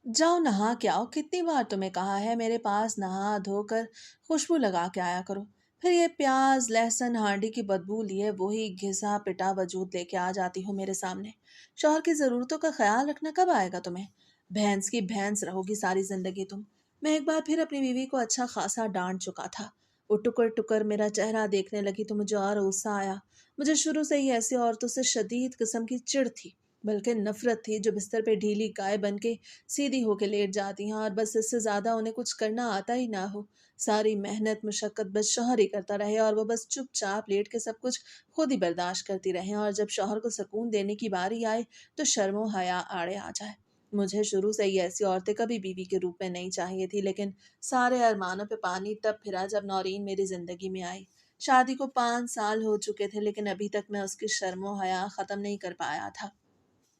जाओ नहा के आओ, कितनी बार तुम्हें कहा है मेरे पास नहा धोकर खुशबू लगा के आया करो। फिर ये प्याज लहसुन हांडी की बदबू लिए वही घिसा पिटा वजूद लेके आ जाती हो मेरे सामने। शौहर की जरूरतों का ख्याल रखना कब आएगा तुम्हें? भैंस की भैंस रहोगी सारी जिंदगी तुम। मैं एक बार फिर अपनी बीवी को अच्छा खासा डांट चुका था। वो टुकर टुकर मेरा चेहरा देखने लगी तो मुझे और गुस्सा आया। मुझे शुरू से ही ऐसी औरतों से शदीद किस्म की चिढ़ थी, बल्कि नफरत थी, जो बिस्तर पे ढीली गाय बन के सीधी होके लेट जाती हैं और बस इससे ज्यादा उन्हें कुछ करना आता ही ना हो। सारी मेहनत मुशक्कत बस शौहर ही करता रहे और वो बस चुपचाप लेट के सब कुछ खुद ही बर्दाश्त करती रहे, और जब शौहर को सुकून देने की बारी आए तो शर्मो हया आड़े आ जाए। मुझे शुरू से ही ऐसी औरतें कभी बीवी के रूप में नहीं चाहिए थी, लेकिन सारे अरमानों पे पानी तब फिरा जब नौरीन मेरी जिंदगी में आई। शादी को 5 साल हो चुके थे, लेकिन अभी तक मैं उसकी शर्मो हया खत्म नहीं कर पाया था।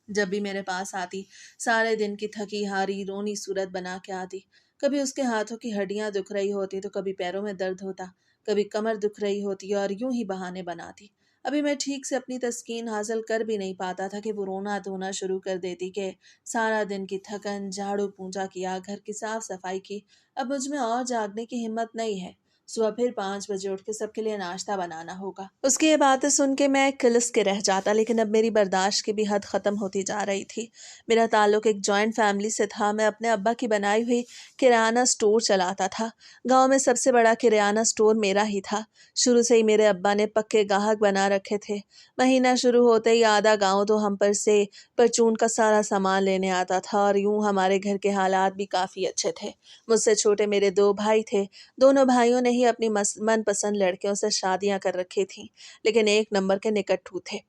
जब भी मेरे पास आती, सारे दिन की थकी हारी रोनी सूरत बना के आती। कभी उसके हाथों की हड्डियां दुख रही होती तो कभी पैरों में दर्द होता, कभी कमर दुख रही होती और यूं ही बहाने बनाती। अभी मैं ठीक से अपनी तस्कीन हासिल कर भी नहीं पाता था कि वो रोना धोना शुरू कर देती कि सारा दिन की थकन, झाड़ू पूंजा किया, घर की साफ सफाई की, अब मुझ में और जागने की हिम्मत नहीं है। सुबह फिर 5 बजे उठ के सबके लिए नाश्ता बनाना होगा। उसकी ये बातें सुन के मैं किलस के रह जाता, लेकिन अब मेरी बर्दाश्त की भी हद खत्म होती जा रही थी। मेरा ताल्लुक एक जॉइंट फैमिली से था। मैं अपने अब्बा की बनाई हुई किराना स्टोर चलाता था। गांव में सबसे बड़ा किराना स्टोर मेरा ही था। शुरू से ही मेरे अब्बा ने पक्के गाहक बना रखे थे। महीना शुरू होते ही आधा गांव तो हम पर से परचून का सारा सामान लेने आता था, और यूं हमारे घर के हालात भी काफी अच्छे थे। मुझसे छोटे मेरे 2 भाई थे। दोनों भाइयों ने ही अपनी मनपसंद लड़कियों से शादियां कर रखी थीं, लेकिन एक नंबर के निकट्ठू थे।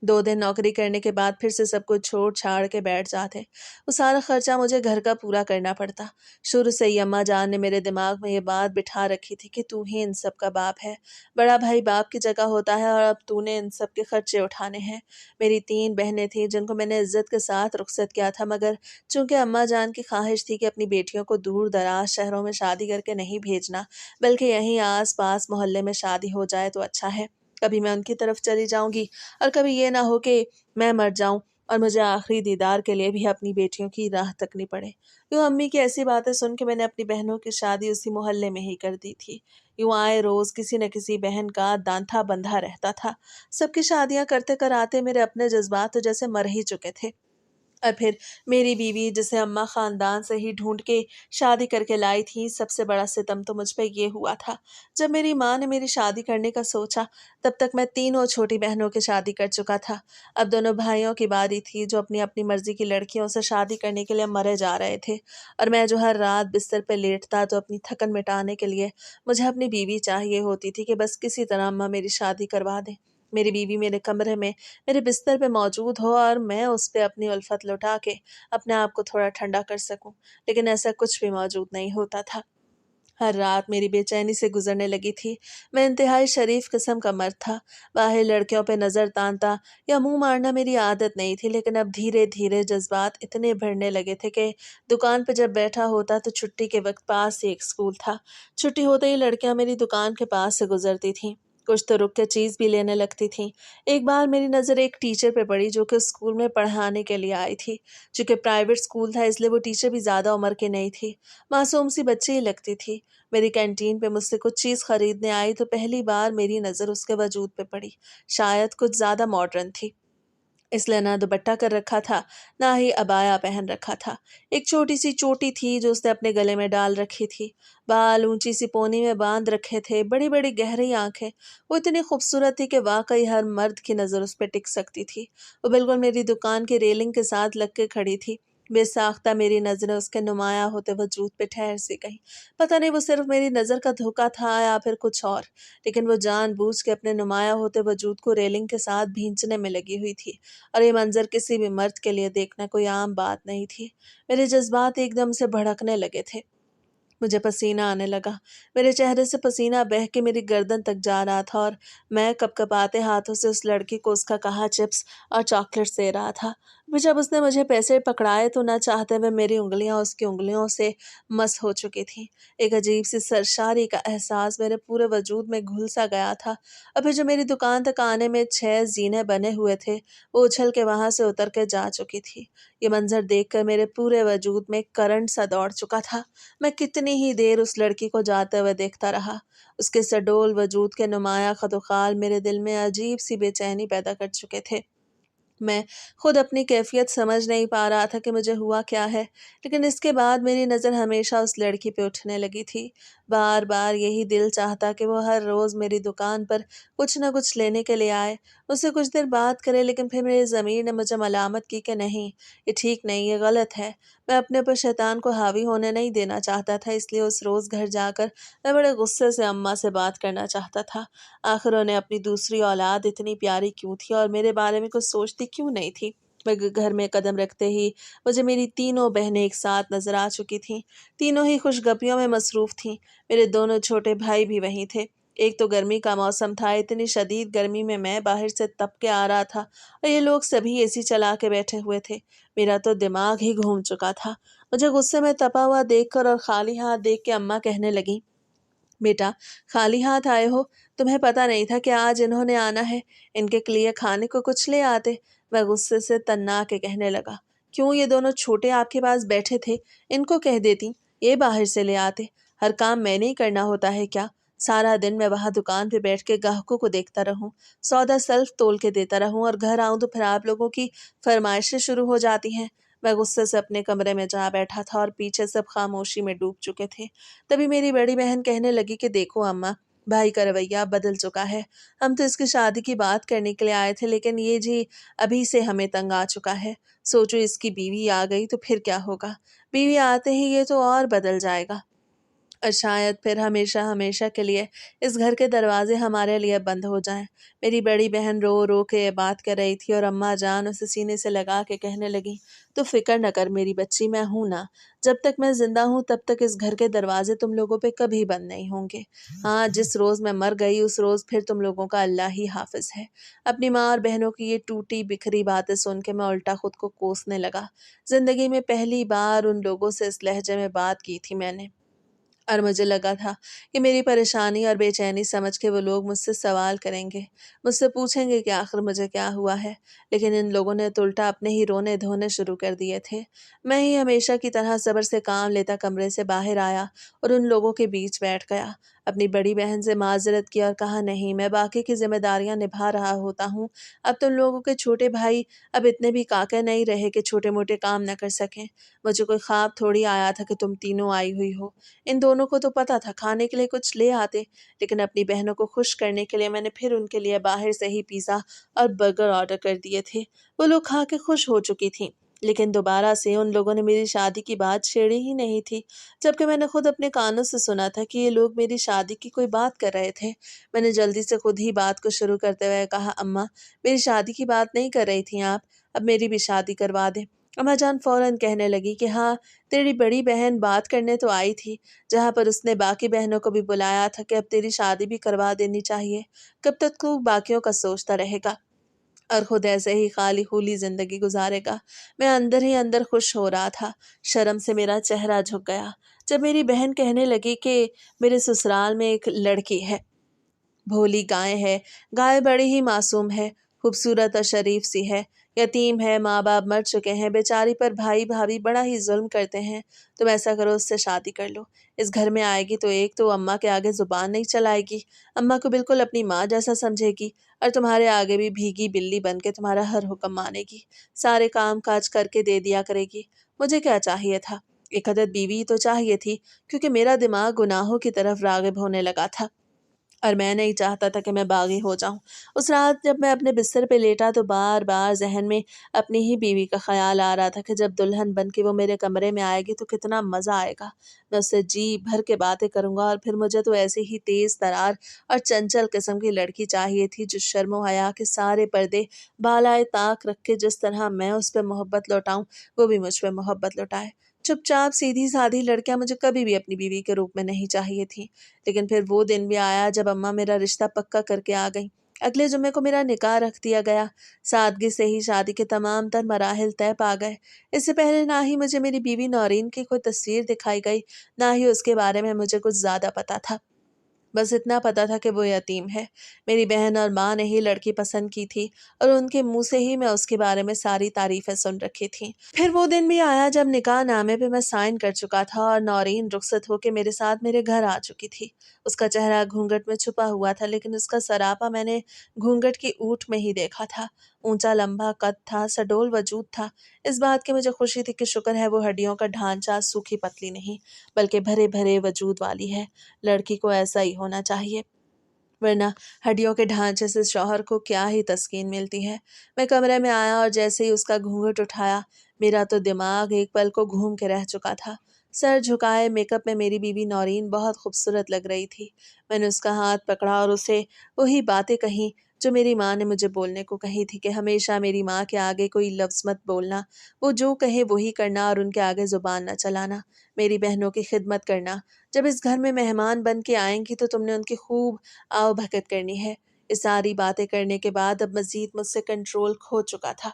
2 दिन नौकरी करने के बाद फिर से सब कुछ छोड़ छाड़ के बैठ जाते। वो सारा खर्चा मुझे घर का पूरा करना पड़ता। शुरू से ही अम्मा जान ने मेरे दिमाग में ये बात बिठा रखी थी कि तू ही इन सब का बाप है, बड़ा भाई बाप की जगह होता है, और अब तूने इन सब के खर्चे उठाने हैं। मेरी 3 बहनें थीं जिनको मैंने इज्जत के साथ रुखसत किया था, मगर चूंकि अम्मा जान की ख्वाहिश थी कि अपनी बेटियों को दूर दराज शहरों में शादी करके नहीं भेजना, बल्कि यहीं आस पास मोहल्ले में शादी हो जाए तो अच्छा है। कभी मैं उनकी तरफ चली जाऊंगी और कभी ये ना हो कि मैं मर जाऊं और मुझे आखिरी दीदार के लिए भी अपनी बेटियों की राह तकनी पड़े। यूं अम्मी की ऐसी बातें सुन के मैंने अपनी बहनों की शादी उसी मोहल्ले में ही कर दी थी। यूं आए रोज किसी न किसी बहन का दांथा बंधा रहता था। सबकी शादियां करते कराते मेरे अपने जज्बात तो जैसे मर ही चुके थे। और फिर मेरी बीवी, जिसे अम्मा खानदान से ही ढूंढ के शादी करके लाई थी, सबसे बड़ा सितम तो मुझ पे ये हुआ था। जब मेरी माँ ने मेरी शादी करने का सोचा, तब तक मैं तीनों छोटी बहनों की शादी कर चुका था। अब दोनों भाइयों की बारी थी, जो अपनी अपनी मर्जी की लड़कियों से शादी करने के लिए मरे जा रहे थे, और मैं जो हर रात बिस्तर पे लेटता तो अपनी थकन मिटाने के लिए मुझे अपनी बीवी चाहिए होती थी कि बस किसी तरह अम्मा मेरी शादी करवा दे। मेरी बीवी मेरे कमरे में मेरे बिस्तर पे मौजूद हो और मैं उस पे अपनी उल्फत लुटा के अपने आप को थोड़ा ठंडा कर सकूं, लेकिन ऐसा कुछ भी मौजूद नहीं होता था। हर रात मेरी बेचैनी से गुजरने लगी थी। मैं इंतहाई शरीफ किस्म का मर्द था। बाहर लड़कियों पे नजर तानता या मुंह मारना मेरी आदत नहीं थी, लेकिन अब धीरे धीरे जज्बात इतने बढ़ने लगे थे कि दुकान पे जब बैठा होता तो छुट्टी के वक्त पास ही एक स्कूल था। छुट्टी होते ही लड़कियां मेरी दुकान के पास से गुजरती थीं। कुछ तो रुक के चीज भी लेने लगती थीं। एक बार मेरी नजर एक टीचर पे पड़ी, जो कि स्कूल में पढ़ाने के लिए आई थी। चूंकि प्राइवेट स्कूल था, इसलिए वो टीचर भी ज्यादा उम्र की नहीं थी। मासूम सी बच्ची ही लगती थी। मेरी कैंटीन पे मुझसे कुछ चीज खरीदने आई तो पहली बार मेरी नजर उसके वजूद पे पड़ी। शायद कुछ ज्यादा मॉडर्न थी, इसलिए ना दुपट्टा कर रखा था, ना ही अबाया पहन रखा था। एक छोटी सी चोटी थी जो उसने अपने गले में डाल रखी थी। बाल ऊंची सी पोनी में बांध रखे थे। बड़ी बड़ी गहरी आंखें। वो इतनी खूबसूरत थी कि वाकई हर मर्द की नजर उस पर टिक सकती थी। वो बिल्कुल मेरी दुकान की रेलिंग के साथ लग के खड़ी थी। बेसाख्ता मेरी नजरें उसके नुमाया होते वजूद पे ठहर सी गईं। पता नहीं वो सिर्फ मेरी नजर का धोखा था या फिर कुछ और, लेकिन वो जानबूझ के अपने नुमाया होते वजूद को रेलिंग के साथ भींचने में लगी हुई थी, और ये मंजर किसी भी मर्द के लिए देखना कोई आम बात नहीं थी। मेरे जज्बात एकदम से भड़कने लगे थे। मुझे पसीना आने लगा। मेरे चेहरे से पसीना बह के मेरी गर्दन तक जा रहा था, और मैं कपकपाते हाथों से उस लड़की को उसका कहा चिप्स और चॉकलेट्स दे रहा था। फिर जब उसने मुझे पैसे पकड़ाए तो ना चाहते हुए मेरी उंगलियां उसकी उंगलियों से मस हो चुकी थी। एक अजीब सी सरशारी का एहसास मेरे पूरे वजूद में घुल सा गया था। और फिर जो मेरी दुकान तक आने में 6 जीने बने हुए थे, वो उछल के वहां से उतर के जा चुकी थी। ये मंजर देखकर मेरे पूरे वजूद में करंट सा दौड़ चुका था। मैं कितनी ही देर उस लड़की को जाते हुए देखता रहा। उसके सडोल वजूद के नुमाया खतोखाल मेरे दिल में अजीब सी बेचैनी पैदा कर चुके थे। मैं खुद अपनी कैफियत समझ नहीं पा रहा था कि मुझे हुआ क्या है, लेकिन इसके बाद मेरी नज़र हमेशा उस लड़की पे उठने लगी थी। बार बार यही दिल चाहता कि वो हर रोज़ मेरी दुकान पर कुछ न कुछ लेने के लिए आए, मुझसे कुछ देर बात करे, लेकिन फिर मेरी ज़मीर ने मुझे मलामत की कि नहीं, ये ठीक नहीं, ये गलत है। मैं अपने ऊपर शैतान को हावी होने नहीं देना चाहता था, इसलिए उस रोज़ घर जाकर मैं बड़े गुस्से से अम्मा से बात करना चाहता था। आखिर उन्हें अपनी दूसरी औलाद इतनी प्यारी क्यों थी और मेरे बारे में कुछ सोचती क्यों नहीं थी। घर में कदम रखते ही मुझे मेरी तीनों बहनें एक साथ नजर आ चुकी थीं। तीनों ही खुशगपियों में मसरूफ थीं। मेरे दोनों छोटे भाई भी वहीं थे। एक तो गर्मी का मौसम था, इतनी शदीद गर्मी में मैं बाहर से तप के आ रहा था और ये लोग सभी एसी चला के बैठे हुए थे। मेरा तो दिमाग ही घूम चुका था। मुझे गुस्से में तपा हुआ देखकर और खाली हाथ देख के अम्मा कहने लगी, बेटा, खाली हाथ आए हो? तुम्हें पता नहीं था कि आज इन्होंने आना है? इनके लिए खाने को कुछ ले आते। मैं गुस्से से तन्ना के कहने लगा, क्यों, ये दोनों छोटे आपके पास बैठे थे, इनको कह देती, ये बाहर से ले आते। हर काम मैंने ही करना होता है क्या? सारा दिन मैं वहां दुकान पे बैठ के ग्राहकों को देखता रहूं, सौदा सेल्फ तोल के देता रहूं और घर आऊं तो फिर आप लोगों की फरमाइशें शुरू हो जाती हैं। मैं गुस्से से अपने कमरे में जा बैठा था और पीछे सब खामोशी में डूब चुके थे। तभी मेरी बड़ी बहन कहने लगी कि देखो अम्मा, भाई का रवैया बदल चुका है। हम तो इसकी शादी की बात करने के लिए आए थे, लेकिन ये जी अभी से हमें तंग आ चुका है। सोचो इसकी बीवी आ गई तो फिर क्या होगा? बीवी आते ही ये तो और बदल जाएगा और शायद फिर हमेशा हमेशा के लिए इस घर के दरवाजे हमारे लिए बंद हो जाएं। मेरी बड़ी बहन रो रो के ये बात कर रही थी और अम्मा जान उसे सीने से लगा के कहने लगी, तो फिक्र न कर मेरी बच्ची, मैं हूं ना। जब तक मैं जिंदा हूं तब तक इस घर के दरवाजे तुम लोगों पे कभी बंद नहीं होंगे। हाँ, जिस रोज मैं मर गई उस रोज फिर तुम लोगों का अल्लाह ही हाफिज है। अपनी माँ और बहनों की ये टूटी बिखरी बातें सुन के मैं उल्टा खुद को कोसने लगा। जिंदगी में पहली बार उन लोगों से इस लहजे में बात की थी मैंने, और मुझे लगा था कि मेरी परेशानी और बेचैनी समझ के वो लोग मुझसे सवाल करेंगे, मुझसे पूछेंगे कि आखिर मुझे क्या हुआ है। लेकिन इन लोगों ने तो उल्टा अपने ही रोने धोने शुरू कर दिए थे। मैं ही हमेशा की तरह सब्र से काम लेता कमरे से बाहर आया और उन लोगों के बीच बैठ गया। अपनी बड़ी बहन से माजरत की और कहा, नहीं, मैं बाकी की जिम्मेदारियां निभा रहा होता हूँ। अब तुम लोगों के छोटे भाई अब इतने भी काके नहीं रहे कि छोटे मोटे काम न कर सकें। मुझे कोई ख्वाब थोड़ी आया था कि तुम तीनों आई हुई हो। इन दोनों को तो पता था खाने के लिए कुछ ले आते, लेकिन अपनी बहनों को खुश करने के लिए मैंने फिर उनके लिए बाहर से ही पिज़्ज़ा और बर्गर ऑर्डर कर दिए थे। वो लोग खा के खुश हो चुकी थीं, लेकिन दोबारा से उन लोगों ने मेरी शादी की बात छेड़ी ही नहीं थी, जबकि मैंने खुद अपने कानों से सुना था कि ये लोग मेरी शादी की कोई बात कर रहे थे। मैंने जल्दी से खुद ही बात को शुरू करते हुए कहा, अम्मा, मेरी शादी की बात नहीं कर रही थी आप? अब मेरी भी शादी करवा दें। अम्मा जान फौरन कहने लगी कि हाँ, तेरी बड़ी बहन बात करने तो आई थी, जहाँ पर उसने बाकी बहनों को भी बुलाया था कि अब तेरी शादी भी करवा देनी चाहिए। कब तक तू बाकियों का सोचता रहेगा और खुद ऐसे ही खाली खूली जिंदगी गुजारेगा? मैं अंदर ही अंदर खुश हो रहा था। शर्म से मेरा चेहरा झुक गया जब मेरी बहन कहने लगी कि मेरे ससुराल में एक लड़की है, भोली गाय है। गाय बड़ी ही मासूम है, खूबसूरत और शरीफ सी है, यतीम है, माँ बाप मर चुके हैं, बेचारी पर भाई भाभी बड़ा ही जुल्म करते हैं। तुम ऐसा करो, उससे शादी कर लो। इस घर में आएगी तो एक तो अम्मा के आगे जुबान नहीं चलाएगी, अम्मा को बिल्कुल अपनी माँ जैसा समझेगी, और तुम्हारे आगे भी भीगी बिल्ली बन के तुम्हारा हर हुक्म मानेगी, सारे काम काज करके दे दिया करेगी। मुझे क्या चाहिए था? एक अदद बीवी तो चाहिए थी, क्योंकि मेरा दिमाग गुनाहों की तरफ रागिब होने लगा था और मैं नहीं चाहता था कि मैं बागी हो जाऊं। उस रात जब मैं अपने बिस्तर पे लेटा तो बार बार जहन में अपनी ही बीवी का ख्याल आ रहा था कि जब दुल्हन बन के वो मेरे कमरे में आएगी तो कितना मज़ा आएगा। मैं उससे जी भर के बातें करूंगा और फिर मुझे तो ऐसी ही तेज़ तरार और चंचल किस्म की लड़की चाहिए थी जो शर्मो हया के सारे पर्दे बालाए ताक रख के जिस तरह मैं उस पर मोहब्बत लौटाऊं वो भी मुझ पर मोहब्बत लौटाए। चुपचाप सीधी सादी लड़कियां मुझे कभी भी अपनी बीवी के रूप में नहीं चाहिए थी। लेकिन फिर वो दिन भी आया जब अम्मा मेरा रिश्ता पक्का करके आ गई अगले जुम्मे को मेरा निकाह रख दिया गया। सादगी से ही शादी के तमाम तर मराहिल तय पा गए। इससे पहले ना ही मुझे मेरी बीवी नौरीन की कोई तस्वीर दिखाई गई, ना ही उसके बारे में मुझे कुछ ज़्यादा पता था। बस इतना पता था कि वो यतीम है। मेरी बहन और माँ ने ही लड़की पसंद की थी और उनके मुंह से ही मैं उसके बारे में सारी तारीफें सुन रखी थी। फिर वो दिन भी आया जब निकाह नामे पे मैं साइन कर चुका था और नौरीन रुखसत होके मेरे साथ मेरे घर आ चुकी थी। उसका चेहरा घूंघट में छुपा हुआ था, लेकिन उसका सरापा मैंने घूंघट की ऊँट में ही देखा था। ऊंचा लंबा कद था, सडोल वजूद था। इस बात की मुझे खुशी थी कि शुक्र है वो हड्डियों का ढांचा सूखी पतली नहीं, बल्कि भरे भरे वजूद वाली है। लड़की को ऐसा ही होना चाहिए, वरना हड्डियों के ढांचे से शौहर को क्या ही तस्कीन मिलती है। मैं कमरे में आया और जैसे ही उसका घूंघट उठाया, मेरा तो दिमाग एक पल को घूम के रह चुका था। सर झुकाए मेकअप में मेरी बीवी नौरीन बहुत खूबसूरत लग रही थी। मैंने उसका हाथ पकड़ा और उसे वही बातें कही जो मेरी माँ ने मुझे बोलने को कही थी, कि हमेशा मेरी माँ के आगे कोई लफ्ज़ मत बोलना, वो जो कहे वही करना और उनके आगे ज़ुबान न चलाना, मेरी बहनों की खिदमत करना। जब इस घर में मेहमान बन के आएंगी तो तुमने उनकी खूब आओ भगत करनी है। ये सारी बातें करने के बाद अब मजीद मुझसे कंट्रोल खो चुका था,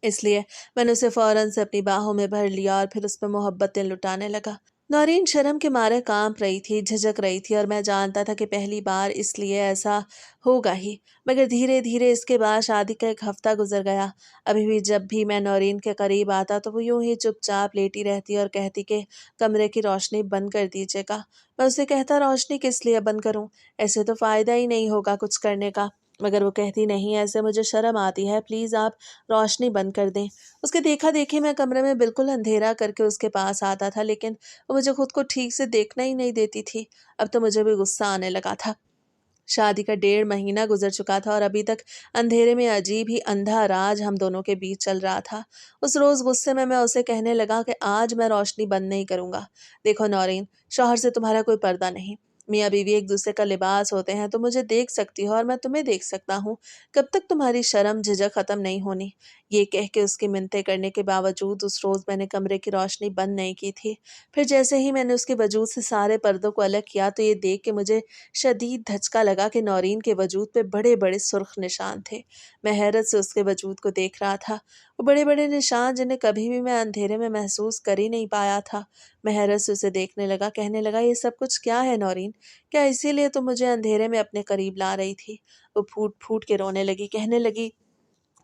इसलिए मैंने उसे फौरन से अपनी बाहों में भर लिया और फिर उस पर मोहब्बतें लुटाने लगा। नौरीन शर्म के मारे कांप रही थी, झिझक रही थी, और मैं जानता था कि पहली बार इसलिए ऐसा होगा ही। मगर धीरे धीरे इसके बाद शादी का एक हफ्ता गुजर गया। अभी भी जब भी मैं नौरीन के करीब आता तो वो यूं ही चुपचाप लेटी रहती और कहती कि कमरे की रोशनी बंद कर दीजिएगा। मैं उसे कहता, रोशनी किस लिए बंद करूं, ऐसे तो फ़ायदा ही नहीं होगा कुछ करने का। मगर वो कहती, नहीं, ऐसे मुझे शर्म आती है, प्लीज़ आप रोशनी बंद कर दें। उसके देखा देखी मैं कमरे में बिल्कुल अंधेरा करके उसके पास आता था, लेकिन वो मुझे खुद को ठीक से देखना ही नहीं देती थी। अब तो मुझे भी गुस्सा आने लगा था। शादी का 1.5 महीना गुजर चुका था और अभी तक अंधेरे में अजीब ही अंधा राज हम दोनों के बीच चल रहा था। उस रोज गुस्से में मैं उसे कहने लगा कि आज मैं रोशनी बंद नहीं करूंगा। देखो नौरीन, शौहर से तुम्हारा कोई पर्दा नहीं। मियाँ बीवी एक दूसरे का लिबास होते हैं, तो मुझे देख सकती हो और मैं तुम्हें देख सकता हूँ। कब तक तुम्हारी शर्म झिझक खत्म नहीं होनी। ये कह के उसकी मिन्नतें करने के बावजूद उस रोज मैंने कमरे की रोशनी बंद नहीं की थी। फिर जैसे ही मैंने उसके वजूद से सारे पर्दों को अलग किया तो ये देख के मुझे शदीद धचका लगा कि नौरीन के वजूद पे बड़े बड़े सुर्ख निशान थे। मैं हैरत से उसके वजूद को देख रहा था। वो बड़े बड़े निशान जिन्हें कभी भी मैं अंधेरे में महसूस कर ही नहीं पाया था। मैं हैरत से उसे देखने लगा, कहने लगा, ये सब कुछ क्या है नौरीन? क्या इसीलिए तुम मुझे अंधेरे में अपने करीब ला रही थी? वो फूट फूट के रोने लगी, कहने लगी,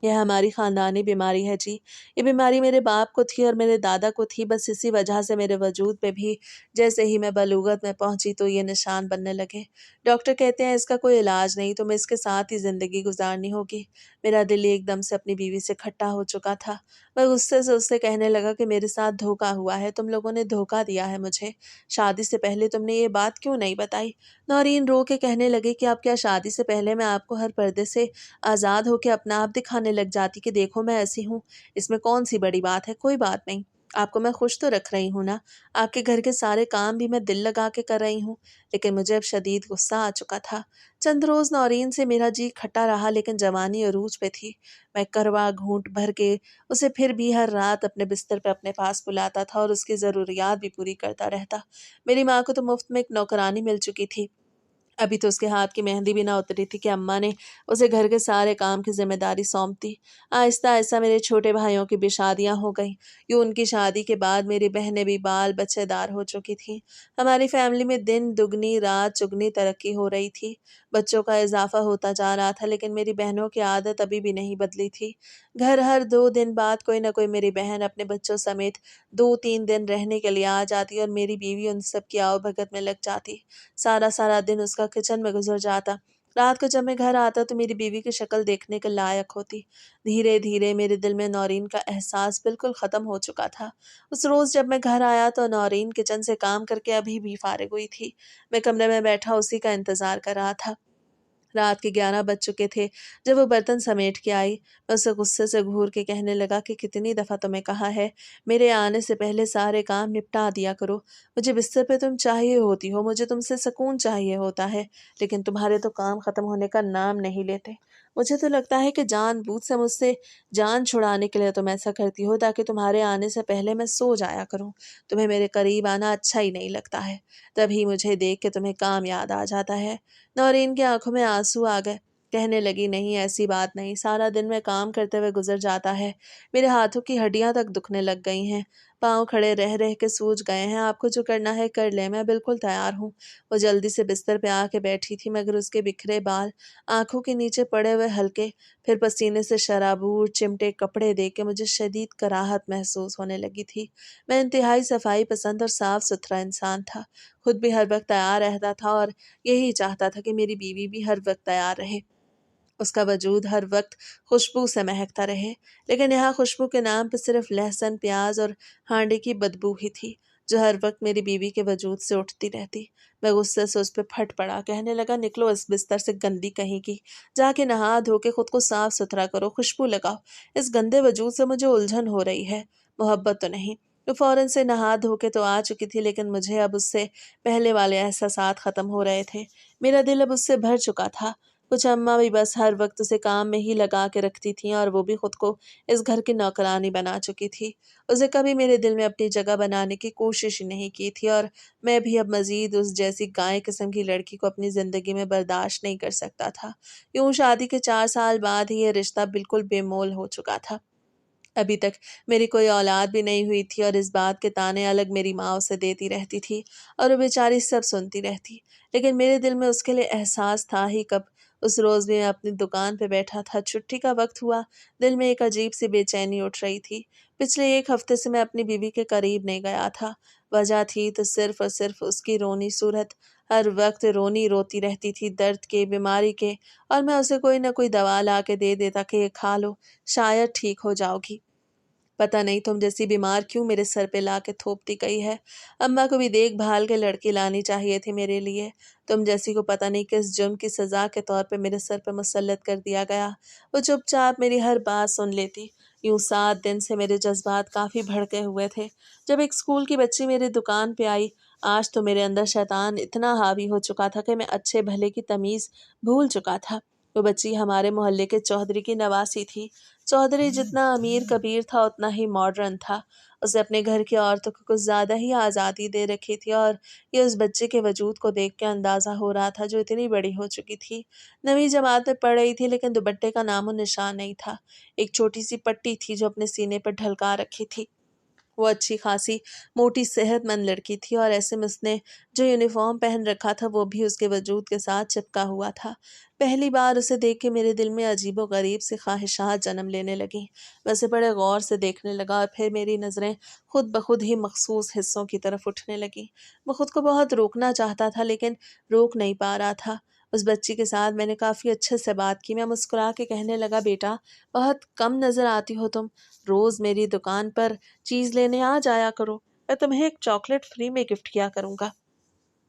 यह हमारी खानदानी बीमारी है जी। ये बीमारी मेरे बाप को थी और मेरे दादा को थी, बस इसी वजह से मेरे वजूद पे भी जैसे ही मैं बलूगत में पहुंची तो ये निशान बनने लगे। डॉक्टर कहते हैं इसका कोई इलाज नहीं, तुम्हें इसके साथ ही ज़िंदगी गुजारनी होगी। मेरा दिल एकदम से अपनी बीवी से खट्टा हो चुका था। मैं गुस्से से उससे कहने लगा कि मेरे साथ धोखा हुआ है, तुम लोगों ने धोखा दिया है मुझे। शादी से पहले तुमने ये बात क्यों नहीं बताई? नौरीन रो के कहने लगी कि अब क्या शादी से पहले मैं आपको हर पर्दे से आज़ाद होकर अपना आप दिखाने लग जाती कि देखो मैं ऐसी हूँ, इसमें कौन सी बड़ी बात है? कोई बात नहीं, आपको मैं खुश तो रख रही हूँ ना। आपके घर के सारे काम भी मैं दिल लगा के कर रही हूँ। लेकिन मुझे अब शदीद गुस्सा आ चुका था। चंद रोज़ नौरीन से मेरा जी खट्टा रहा, लेकिन जवानी अरूज पे थी। मैं करवा घूंट भर के उसे फिर भी हर रात अपने बिस्तर पे अपने पास बुलाता था और उसकी ज़रूरियात भी पूरी करता रहता। मेरी माँ को तो मुफ्त में एक नौकरानी मिल चुकी थी। अभी तो उसके हाथ की मेहंदी भी ना उतरी थी कि अम्मा ने उसे घर के सारे काम की जिम्मेदारी सौंप दी। आहिस्ता आहिस्ता मेरे छोटे भाइयों की भी शादियां हो गईं। यूं उनकी शादी के बाद मेरी बहनें भी बाल बच्चेदार हो चुकी थीं। हमारी फैमिली में दिन दुगनी रात चुगनी तरक्की हो रही थी। बच्चों का इजाफा होता जा रहा था, लेकिन मेरी बहनों की आदत अभी भी नहीं बदली थी। घर हर 2 दिन बाद कोई ना कोई मेरी बहन अपने बच्चों समेत 2-3 दिन रहने के लिए आ जाती और मेरी बीवी उन सब की आवभगत में लग जाती। सारा सारा दिन उसका किचन में गुजर जाता। रात को जब मैं घर आता तो मेरी बीवी की शक्ल देखने के लायक होती। धीरे धीरे मेरे दिल में नौरीन का एहसास बिल्कुल ख़त्म हो चुका था। उस रोज़ जब मैं घर आया तो नौरीन किचन से काम करके अभी भी फारिग हुई थी। मैं कमरे में बैठा उसी का इंतज़ार कर रहा था। रात के 11 बज चुके थे जब वो बर्तन समेट के आई। मैं उसे गुस्से से घूर के कहने लगा कि कितनी दफ़ा तुम्हें कहा है मेरे आने से पहले सारे काम निपटा दिया करो। मुझे बिस्तर पे तुम चाहिए होती हो, मुझे तुमसे सुकून चाहिए होता है, लेकिन तुम्हारे तो काम ख़त्म होने का नाम नहीं लेते। मुझे तो लगता है कि जानबूझ से मुझसे जान छुड़ाने के लिए तुम ऐसा करती हो ताकि तुम्हारे आने से पहले मैं सो जाया करूं। तुम्हें मेरे करीब आना अच्छा ही नहीं लगता है, तभी मुझे देख के तुम्हें काम याद आ जाता है। नौरीन की आंखों में आंसू आ गए। कहने लगी, नहीं ऐसी बात नहीं, सारा दिन मैं काम करते हुए गुजर जाता है, मेरे हाथों की हड्डियां तक दुखने लग गई हैं, पाँव खड़े रह रह के सूज गए हैं, आपको जो करना है कर ले, मैं बिल्कुल तैयार हूँ। वो जल्दी से बिस्तर पे आके बैठी थी, मगर उसके बिखरे बाल, आंखों के नीचे पड़े हुए हल्के फिर पसीने से शराबूर चिमटे कपड़े देख के मुझे शदीद कराहत महसूस होने लगी थी। मैं इंतहाई सफाई पसंद और साफ सुथरा इंसान था, खुद भी हर वक्त तैयार रहता था और यही चाहता था कि मेरी बीवी भी हर वक्त तैयार रहे, उसका वजूद हर वक्त खुशबू से महकता रहे। लेकिन यहाँ खुशबू के नाम पर सिर्फ लहसुन प्याज और हांडी की बदबू ही थी, जो हर वक्त मेरी बीवी के वजूद से उठती रहती। मैं गुस्से से उस पर फट पड़ा, कहने लगा, निकलो इस बिस्तर से गंदी कहीं की, जाके नहा धो के खुद को साफ सुथरा करो, खुशबू लगाओ, इस गंदे वजूद से मुझे उलझन हो रही है, मोहब्बत तो नहीं। वो फौरन से नहा धो के तो आ चुकी थी, लेकिन मुझे अब उससे पहले वाले एहसासात खत्म हो रहे थे। मेरा दिल अब उससे भर चुका था। कुछ अम्मा भी बस हर वक्त उसे काम में ही लगा के रखती थीं, और वो भी खुद को इस घर की नौकरानी बना चुकी थी। उसे कभी मेरे दिल में अपनी जगह बनाने की कोशिश ही नहीं की थी, और मैं भी अब मजीद उस जैसी गाय किस्म की लड़की को अपनी ज़िंदगी में बर्दाश्त नहीं कर सकता था। यूं शादी के 4 साल बाद ही ये रिश्ता बिल्कुल बेमोल हो चुका था। अभी तक मेरी कोई औलाद भी नहीं हुई थी, और इस बात के ताने अलग मेरी माँ उसे देती रहती थी, और वो बेचारी सब सुनती रहती। लेकिन मेरे दिल में उसके लिए एहसास था ही कब। उस रोज़ भी मैं अपनी दुकान पे बैठा था, छुट्टी का वक्त हुआ, दिल में एक अजीब सी बेचैनी उठ रही थी। पिछले 1 हफ्ते से मैं अपनी बीवी के करीब नहीं गया था। वजह थी तो सिर्फ और सिर्फ उसकी रोनी सूरत, हर वक्त रोनी रोती रहती थी, दर्द के, बीमारी के, और मैं उसे कोई ना कोई दवा ला के दे देता कि ये खा लो, शायद ठीक हो जाओगी। पता नहीं तुम जैसी बीमार क्यों मेरे सर पे ला के थोपती गई है। अम्मा को भी देखभाल के लड़की लानी चाहिए थी मेरे लिए। तुम जैसी को पता नहीं किस जुर्म की सज़ा के तौर पे मेरे सर पे मुसल्लत कर दिया गया। वो चुपचाप मेरी हर बात सुन लेती। यूं 7 दिन से मेरे जज्बात काफ़ी भड़के हुए थे। जब एक स्कूल की बच्ची मेरी दुकान पे आई, आज तो मेरे अंदर शैतान इतना हावी हो चुका था कि मैं अच्छे भले की तमीज़ भूल चुका था। वो बच्ची हमारे मोहल्ले के चौधरी की नवासी थी। चौधरी जितना अमीर कबीर था उतना ही मॉडर्न था। उसे अपने घर की औरतों को कुछ ज़्यादा ही आज़ादी दे रखी थी, और ये उस बच्चे के वजूद को देख के अंदाज़ा हो रहा था, जो इतनी बड़ी हो चुकी थी। 9वीं जमात में पढ़ रही थी, लेकिन दुपट्टे का नामो निशान नहीं था। एक छोटी सी पट्टी थी जो अपने सीने पर ढलका रखी थी। वो अच्छी खासी मोटी सेहतमंद लड़की थी, और ऐसे में उसने जो यूनिफॉर्म पहन रखा था वो भी उसके वजूद के साथ चिपका हुआ था। पहली बार उसे देख के मेरे दिल में अजीबो गरीब सी ख्वाहिशात जन्म लेने लगीं। मैं उसे बड़े गौर से देखने लगा, और फिर मेरी नज़रें खुद ब खुद ही मखसूस हिस्सों की तरफ उठने लगीं। मैं खुद को बहुत रोकना चाहता था, लेकिन रोक नहीं पा रहा था। उस बच्ची के साथ मैंने काफ़ी अच्छे से बात की। मैं मुस्कुरा के कहने लगा, बेटा बहुत कम नज़र आती हो तुम, रोज़ मेरी दुकान पर चीज़ लेने आ जाया करो, मैं तुम्हें एक चॉकलेट फ्री में गिफ्ट किया करूँगा।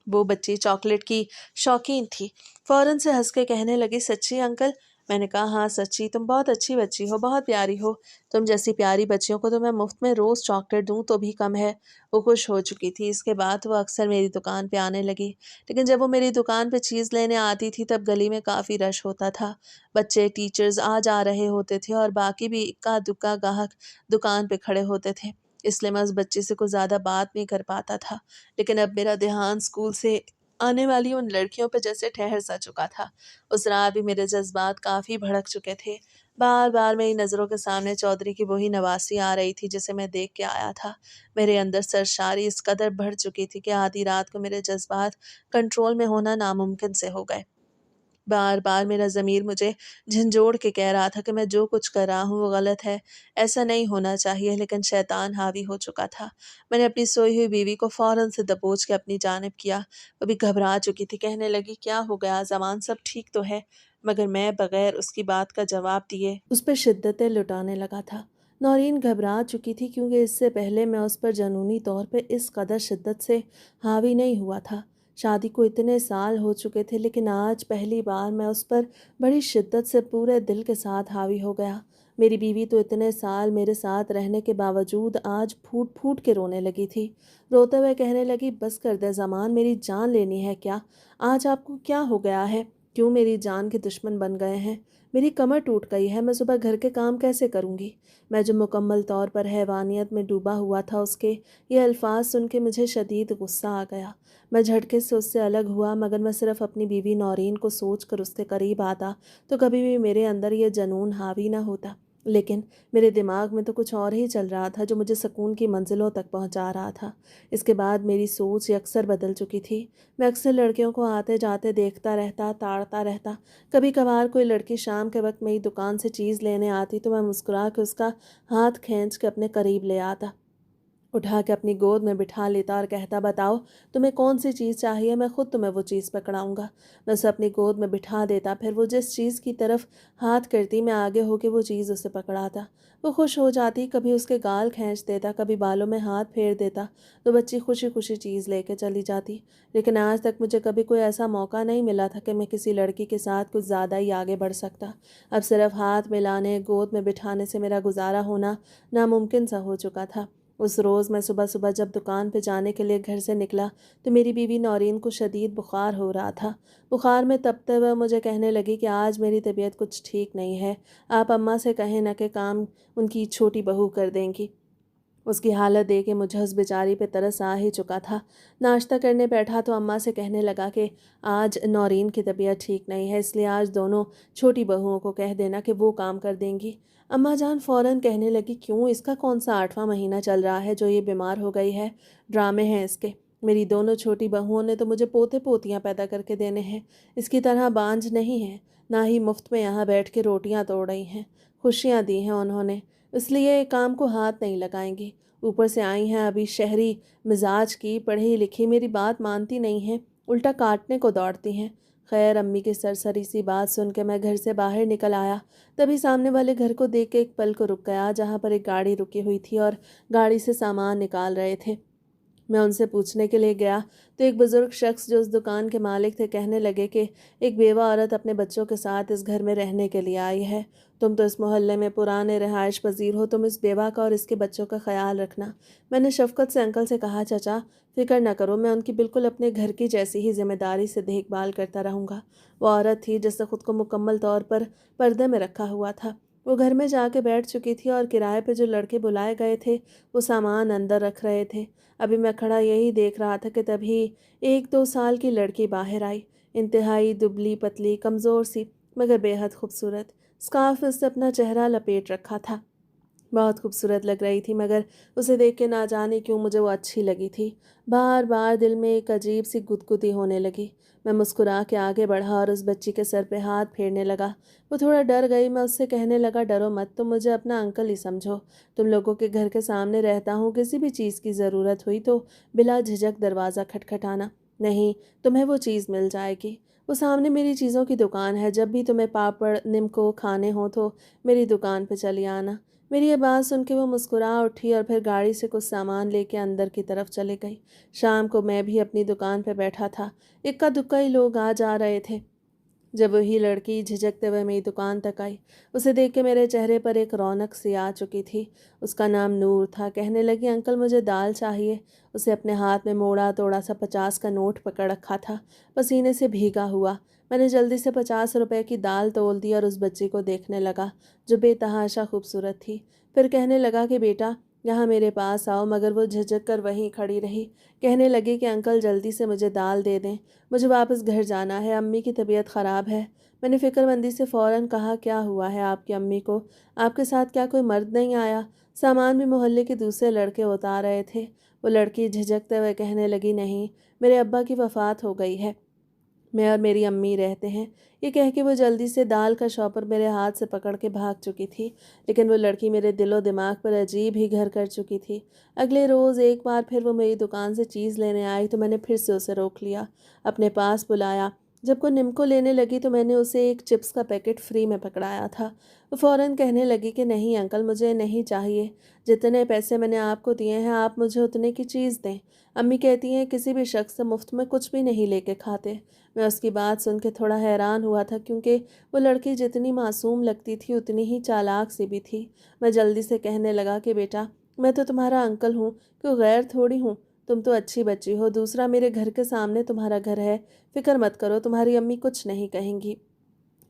वो बच्ची चॉकलेट की शौकीन थी। फ़ौरन से हंस के कहने लगी, सच्ची अंकल? मैंने कहा, हाँ सच्ची, तुम बहुत अच्छी बच्ची हो, बहुत प्यारी हो। तुम जैसी प्यारी बच्चियों को तो मैं मुफ्त में रोज़ चॉकलेट दूँ तो भी कम है। वो खुश हो चुकी थी। इसके बाद वो अक्सर मेरी दुकान पे आने लगी। लेकिन जब वो मेरी दुकान पे चीज़ लेने आती थी, तब गली में काफ़ी रश होता था। बच्चे, टीचर्स आ जा रहे होते थे, और बाकी भी इक्का दुक्का गाहक दुकान पे खड़े होते थे। इसलिए मैं उस बच्ची से कुछ ज़्यादा बात नहीं कर पाता था। लेकिन अब मेरा ध्यान स्कूल से आने वाली उन लड़कियों पर जैसे ठहर सा चुका था। उस रात भी मेरे जज्बात काफ़ी भड़क चुके थे। बार बार मेरी नज़रों के सामने चौधरी की वही नवासी आ रही थी जिसे मैं देख के आया था। मेरे अंदर सरशारी इस कदर बढ़ चुकी थी कि आधी रात को मेरे जज्बात कंट्रोल में होना नामुमकिन से हो गए। बार बार मेरा ज़मीर मुझे झंझोड़ के कह रहा था कि मैं जो कुछ कर रहा हूँ वो गलत है, ऐसा नहीं होना चाहिए, लेकिन शैतान हावी हो चुका था। मैंने अपनी सोई हुई बीवी को फ़ौरन से दबोच के अपनी जानिब किया। वो भी घबरा चुकी थी, कहने लगी, क्या हो गया ज़मान, सब ठीक तो है? मगर मैं बगैर उसकी बात का जवाब दिए उस पर शिद्दतें लुटाने लगा था। नौरीन घबरा चुकी थी, क्योंकि इससे पहले मैं उस पर जनूनी तौर पर इस कदर शिद्दत से हावी नहीं हुआ था। शादी को इतने साल हो चुके थे, लेकिन आज पहली बार मैं उस पर बड़ी शिद्दत से पूरे दिल के साथ हावी हो गया। मेरी बीवी तो इतने साल मेरे साथ रहने के बावजूद आज फूट फूट के रोने लगी थी। रोते हुए कहने लगी, बस कर दे ज़मान, मेरी जान लेनी है क्या? आज आपको क्या हो गया है? क्यों मेरी जान के दुश्मन बन गए हैं? मेरी कमर टूट गई है, मैं सुबह घर के काम कैसे करूँगी? मैं जो मुकम्मल तौर पर हैवानियत में डूबा हुआ था, उसके ये अल्फाज सुन के मुझे शदीद गुस्सा आ गया। मैं झटके से उससे अलग हुआ, मगर मैं सिर्फ अपनी बीवी नौरीन को सोच कर उसके करीब आता तो कभी भी मेरे अंदर ये जनून हावी ना होता। लेकिन मेरे दिमाग में तो कुछ और ही चल रहा था जो मुझे सुकून की मंजिलों तक पहुंचा रहा था। इसके बाद मेरी सोच अक्सर बदल चुकी थी। मैं अक्सर लड़कियों को आते जाते देखता रहता, ताड़ता रहता। कभी कभार कोई लड़की शाम के वक्त मेरी दुकान से चीज़ लेने आती तो मैं मुस्कुरा के उसका हाथ खींच के अपने करीब ले आता, उठा के अपनी गोद में बिठा लेता और कहता, बताओ तुम्हें कौन सी चीज़ चाहिए, मैं खुद तुम्हें वो चीज़ पकड़ाऊँगा। मैं उसे अपनी गोद में बिठा देता, फिर वो जिस चीज़ की तरफ हाथ करती मैं आगे होके वो चीज़ उसे पकड़ाता। वो खुश हो जाती, कभी उसके गाल खींच देता, कभी बालों में हाथ फेर देता, तो बच्ची खुशी खुशी चीज़ लेके चली जाती। लेकिन आज तक मुझे कभी कोई ऐसा मौका नहीं मिला था कि मैं किसी लड़की के साथ कुछ ज़्यादा ही आगे बढ़ सकता। अब सिर्फ हाथ मिलाने, गोद में बिठाने से मेरा गुजारा होना नामुमकिन सा हो चुका था। उस रोज़ मैं सुबह सुबह जब दुकान पे जाने के लिए घर से निकला तो मेरी बीवी नौरीन को शदीद बुखार हो रहा था। बुखार में तपते हुए मुझे कहने लगी कि आज मेरी तबीयत कुछ ठीक नहीं है, आप अम्मा से कहें ना कि काम उनकी छोटी बहू कर देंगी। उसकी हालत देख के मुझे उस बेचारी पे तरस आ ही चुका था। नाश्ता करने बैठा तो अम्मा से कहने लगा कि आज नौरीन की तबीयत ठीक नहीं है, इसलिए आज दोनों छोटी बहुओं को कह देना कि वो काम कर देंगी। अम्मा जान फ़ौरन कहने लगी, क्यों, इसका कौन सा 8वां महीना चल रहा है जो ये बीमार हो गई है? ड्रामे हैं इसके। मेरी दोनों छोटी बहुओं ने तो मुझे पोते पोतियाँ पैदा करके देने हैं, इसकी तरह बांझ नहीं है। ना ही मुफ्त में यहाँ बैठ के रोटियाँ तोड़ रही हैं, खुशियाँ दी हैं उन्होंने, इसलिए काम को हाथ नहीं लगाएंगी। ऊपर से आई हैं अभी शहरी मिजाज की, पढ़ी लिखी, मेरी बात मानती नहीं हैं, उल्टा काटने को दौड़ती हैं। खैर, अम्मी की सरसरी सी बात सुन के मैं घर से बाहर निकल आया। तभी सामने वाले घर को देख के एक पल को रुक गया, जहाँ पर एक गाड़ी रुकी हुई थी और गाड़ी से सामान निकाल रहे थे। मैं उनसे पूछने के लिए गया तो एक बुज़ुर्ग शख्स जो उस दुकान के मालिक थे कहने लगे कि एक बेवा औरत अपने बच्चों के साथ इस घर में रहने के लिए आई है। तुम तो इस मोहल्ले में पुराने रिहाइश पजीर हो, तुम इस बेवा का और इसके बच्चों का ख्याल रखना। मैंने शफकत से अंकल से कहा, चाचा फिक्र न करो, मैं उनकी बिल्कुल अपने घर की जैसी ही जिम्मेदारी से देखभाल करता रहूँगा। वो औरत थी जिसने खुद को मुकम्मल तौर पर पर्दे में रखा हुआ था। वो घर में जाके बैठ चुकी थी और किराए पे जो लड़के बुलाए गए थे वो सामान अंदर रख रहे थे। अभी मैं खड़ा यही देख रहा था कि तभी 1-2 साल की लड़की बाहर आई। इंतहाई दुबली पतली, कमज़ोर सी, मगर बेहद खूबसूरत। स्कार्फ से अपना चेहरा लपेट रखा था। बहुत खूबसूरत लग रही थी, मगर उसे देख के ना जाने क्यों मुझे वो अच्छी लगी थी। बार बार दिल में एक अजीब सी गुदगुदी होने लगी। मैं मुस्कुरा के आगे बढ़ा और उस बच्ची के सर पे हाथ फेरने लगा। वो थोड़ा डर गई। मैं उससे कहने लगा, डरो मत, तुम मुझे अपना अंकल ही समझो। तुम लोगों के घर के सामने रहता हूँ, किसी भी चीज़ की ज़रूरत हुई तो बिला झिझक दरवाज़ा खटखटाना। नहीं, तुम्हें वो चीज़ मिल जाएगी। वो सामने मेरी चीज़ों की दुकान है, जब भी तुम्हें पापड़ निम्को खाने हो तो मेरी दुकान पे चली आना। मेरी ये बात सुन के वो मुस्कुरा उठी और फिर गाड़ी से कुछ सामान लेके अंदर की तरफ चले गई। शाम को मैं भी अपनी दुकान पे बैठा था। इक्का दुक्का ही लोग आ जा रहे थे। जब वही लड़की झिझकते हुए मेरी दुकान तक आई, उसे देख के मेरे चेहरे पर एक रौनक सी आ चुकी थी। उसका नाम नूर था। कहने लगी, अंकल मुझे दाल चाहिए। उसे अपने हाथ में मोड़ा तोड़ा सा 50 का नोट पकड़ रखा था, पसीने से भीगा हुआ। मैंने जल्दी से 50 रुपए की दाल तोल दी और उस बच्ची को देखने लगा जो बेतहाशा खूबसूरत थी। फिर कहने लगा कि बेटा यहाँ मेरे पास आओ, मगर वो झिझक कर वहीं खड़ी रही। कहने लगी कि अंकल जल्दी से मुझे दाल दे दें, मुझे वापस घर जाना है, अम्मी की तबीयत ख़राब है। मैंने फ़िक्रमंदी से फ़ौरन कहा, क्या हुआ है आपकी अम्मी को? आपके साथ क्या कोई मर्द नहीं आया? सामान भी मोहल्ले के दूसरे लड़के उतार रहे थे। वो लड़की झिझकते हुए कहने लगी, नहीं, मेरे अब्बा की वफ़ात हो गई है, मैं और मेरी अम्मी रहते हैं। ये कह के वो जल्दी से दाल का शॉपर मेरे हाथ से पकड़ के भाग चुकी थी। लेकिन वो लड़की मेरे दिलो दिमाग पर अजीब ही घर कर चुकी थी। अगले रोज़ एक बार फिर वो मेरी दुकान से चीज़ लेने आई तो मैंने फिर से उसे रोक लिया, अपने पास बुलाया। जब वो निम्को लेने लगी तो मैंने उसे एक चिप्स का पैकेट फ्री में पकड़ाया था। वो फ़ौरन कहने लगी कि नहीं अंकल, मुझे नहीं चाहिए। जितने पैसे मैंने आपको दिए हैं आप मुझे उतने की चीज़ दें। अम्मी कहती हैं किसी भी शख्स से मुफ्त में कुछ भी नहीं लेके खाते। मैं उसकी बात सुन के थोड़ा हैरान हुआ था, क्योंकि वो लड़की जितनी मासूम लगती थी उतनी ही चालाक सी भी थी। मैं जल्दी से कहने लगा कि बेटा मैं तो तुम्हारा अंकल हूँ, क्यों गैर थोड़ी हूँ। तुम तो अच्छी बच्ची हो, दूसरा मेरे घर के सामने तुम्हारा घर है, फिक्र मत करो, तुम्हारी अम्मी कुछ नहीं कहेंगी।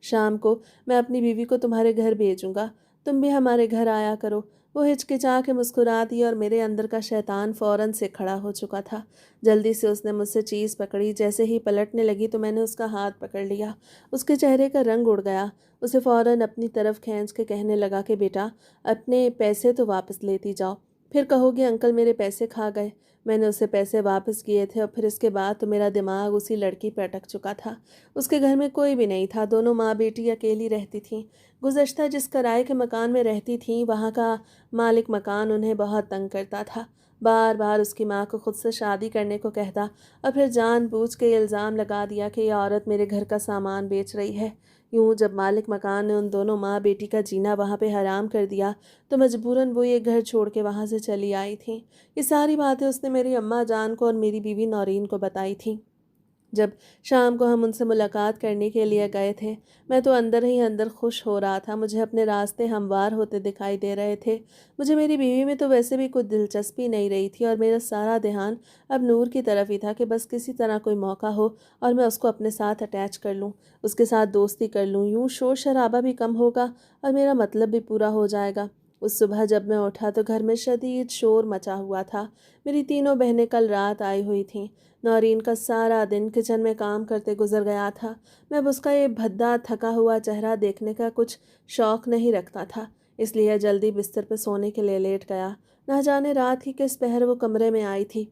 شام کو میں اپनी بیوی کو تمہارے گھر بھیجوں گا، تم بھی ہمارے گھر آیا کرو۔ وہ ہچکچا کے مسکرا دی اور میرے اندر کا شیطان فوراً سے کھڑا ہو چکا تھا۔ جلدی سے اس نے مجھ سے چیز پکڑی، جیسے ہی پلٹنے لگی تو میں نے اس کا ہاتھ پکڑ لیا۔ اس کے چہرے کا رنگ اڑ گیا۔ اسے فوراً اپنی طرف کھینچ کے کہنے لگا کہ بیٹا اپنے پیسے تو واپس لیتی جاؤ، پھر کہو گے انکل میرے پیسے کھا گئے۔ میں نے اسے پیسے واپس کیے تھے اور پھر اس کے بعد تو میرا دماغ اسی لڑکی پہ اٹک چکا تھا۔ اس کے گھر میں کوئی بھی نہیں تھا، دونوں ماں بیٹی اکیلی رہتی تھیں۔ گزشتہ جس کرائے کے مکان میں رہتی تھیں وہاں کا مالک مکان انہیں بہت تنگ کرتا تھا، بار بار اس کی ماں کو خود سے شادی کرنے کو کہتا اور پھر جان بوجھ کے یہ الزام لگا دیا کہ یہ عورت میرے گھر کا سامان بیچ رہی ہے۔ یوں جب مالک مکان نے ان دونوں ماں بیٹی کا جینا وہاں پہ حرام کر دیا تو مجبوراً وہ یہ گھر چھوڑ کے وہاں سے چلی آئی تھیں۔ یہ ساری باتیں اس نے میری اماں جان کو اور میری بیوی نورین کو بتائی تھیں۔ جب شام کو ہم ان سے ملاقات کرنے کے لیے گئے تھے، میں تو اندر ہی اندر خوش ہو رہا تھا۔ مجھے اپنے راستے ہموار ہوتے دکھائی دے رہے تھے۔ مجھے میری بیوی میں تو ویسے بھی کچھ دلچسپی نہیں رہی تھی اور میرا سارا دھیان اب نور کی طرف ہی تھا کہ بس کسی طرح کوئی موقع ہو اور میں اس کو اپنے ساتھ اٹیچ کر لوں، اس کے ساتھ دوستی کر لوں، یوں شور شرابہ بھی کم ہوگا اور میرا مطلب بھی پورا ہو جائے گا۔ اس صبح جب میں اٹھا تو گھر میں شدید شور مچا ہوا تھا۔ میری تینوں بہنیں کل رات آئی ہوئی تھیں۔ نورین کا سارا دن کچن میں کام کرتے گزر گیا تھا۔ میں اب اس کا یہ بھدا تھکا ہوا چہرہ دیکھنے کا کچھ شوق نہیں رکھتا تھا، اس لیے جلدی بستر پہ سونے کے لیے لیٹ گیا۔ نہ جانے رات کی کس پہر وہ کمرے میں آئی تھی،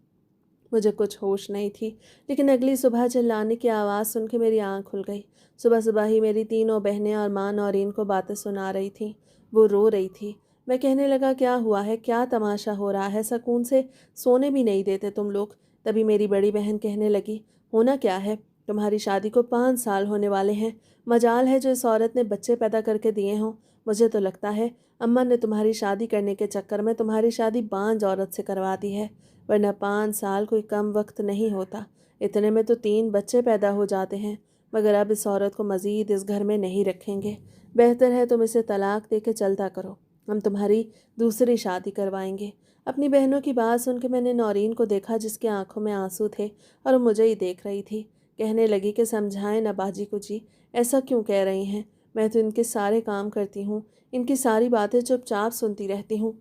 مجھے کچھ ہوش نہیں تھی، لیکن اگلی صبح چلانے کی آواز سن کے میری آنکھ کھل گئی۔ صبح صبح ہی میری تینوں بہنیں اور ماں نورین کو باتیں سنا رہی تھیں۔ وہ رو رہی تھی۔ میں کہنے لگا کیا ہوا ہے، کیا تماشا ہو رہا ہے، سکون سے سونے بھی نہیں دیتے تم لوگ۔ تبھی میری بڑی بہن کہنے لگی ہونا کیا ہے، تمہاری شادی کو 5 سال ہونے والے ہیں، مجال ہے جو اس عورت نے بچے پیدا کر کے دیے ہوں۔ مجھے تو لگتا ہے اماں نے تمہاری شادی کرنے کے چکر میں تمہاری شادی بانجھ عورت سے کروا دی ہے، ورنہ 5 سال کوئی کم وقت نہیں ہوتا، اتنے میں تو 3 بچے پیدا ہو جاتے ہیں، مگر اب اس عورت کو مزید اس گھر میں نہیں رکھیں گے۔ بہتر ہے تم اسے طلاق دے کے چلتا کرو، ہم تمہاری دوسری شادی کروائیں گے۔ اپنی بہنوں کی بات سن کے میں نے نورین کو دیکھا جس کی آنکھوں میں آنسو تھے اور وہ مجھے ہی دیکھ رہی تھی۔ کہنے لگی کہ سمجھائیں نا باجی کو جی، ایسا کیوں کہہ رہی ہیں، میں تو ان کے سارے کام کرتی ہوں، ان کی ساری باتیں چپ چاپ سنتی رہتی ہوں۔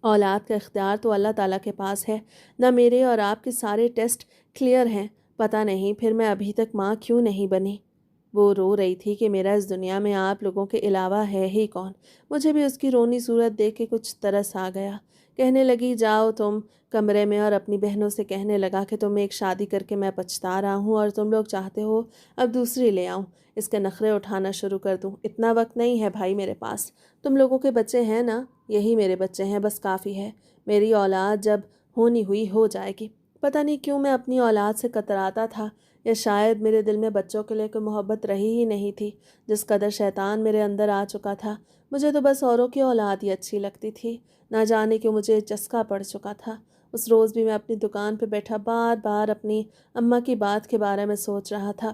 اولاد کا اختیار تو اللہ تعالیٰ کے پاس ہے، نہ میرے اور آپ کے سارے ٹیسٹ کلیئر ہیں، پتہ نہیں پھر میں ابھی تک ماں کیوں نہیں بنی۔ وہ رو رہی تھی کہ میرا اس دنیا میں آپ لوگوں کے علاوہ ہے ہی کون۔ مجھے بھی اس کی رونی صورت دیکھ کے کچھ ترس آ گیا۔ کہنے لگی جاؤ تم کمرے میں، اور اپنی بہنوں سے کہنے لگا کہ تم ایک شادی کر کے میں پچھتا رہا ہوں اور تم لوگ چاہتے ہو اب دوسری لے آؤں، اس کے نخرے اٹھانا شروع کر دوں۔ اتنا وقت نہیں ہے بھائی میرے پاس، تم لوگوں کے بچے ہیں نا، یہی میرے بچے ہیں، بس کافی ہے، میری اولاد جب ہونی ہوئی ہو جائے گی۔ پتہ نہیں کیوں میں اپنی اولاد سے کتراتا تھا، یا شاید میرے دل میں بچوں کے لیے کوئی محبت رہی ہی نہیں تھی، جس قدر شیطان میرے اندر آ چکا تھا۔ مجھے تو بس اوروں کی اولاد ہی اچھی لگتی تھی، نہ جانے کیوں مجھے چسکا پڑ چکا تھا۔ اس روز بھی میں اپنی دکان پہ بیٹھا بار بار اپنی اماں کی بات کے بارے میں سوچ رہا تھا،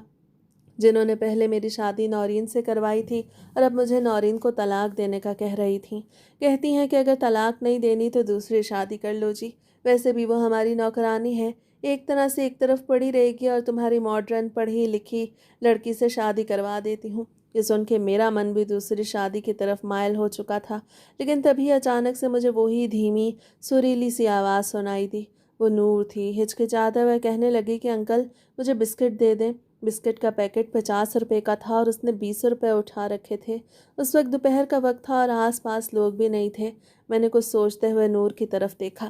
جنہوں نے پہلے میری شادی نورین سے کروائی تھی اور اب مجھے نورین کو طلاق دینے کا کہہ رہی تھیں۔ کہتی ہیں کہ اگر طلاق نہیں دینی تو دوسری شادی کر لو جی، ویسے بھی وہ ہماری نوکرانی ہے، ایک طرح سے ایک طرف پڑھی رہے گی اور تمہاری ماڈرن پڑھی لکھی لڑکی سے شادی کروا دیتی ہوں۔ یہ سن کے میرا من بھی دوسری شادی کی طرف مائل ہو چکا تھا، لیکن تبھی اچانک سے مجھے وہی دھیمی سریلی سی آواز سنائی دی۔ وہ نور تھی، ہچکچاتے ہوئے کہنے لگی کہ انکل مجھے بسکٹ دے دیں۔ بسکٹ کا پیکٹ 50 روپے کا تھا اور اس نے 20 روپے اٹھا رکھے تھے۔ اس وقت دوپہر کا وقت تھا اور آس پاس لوگ بھی نہیں تھے۔ میں نے کچھ سوچتے ہوئے نور کی طرف دیکھا،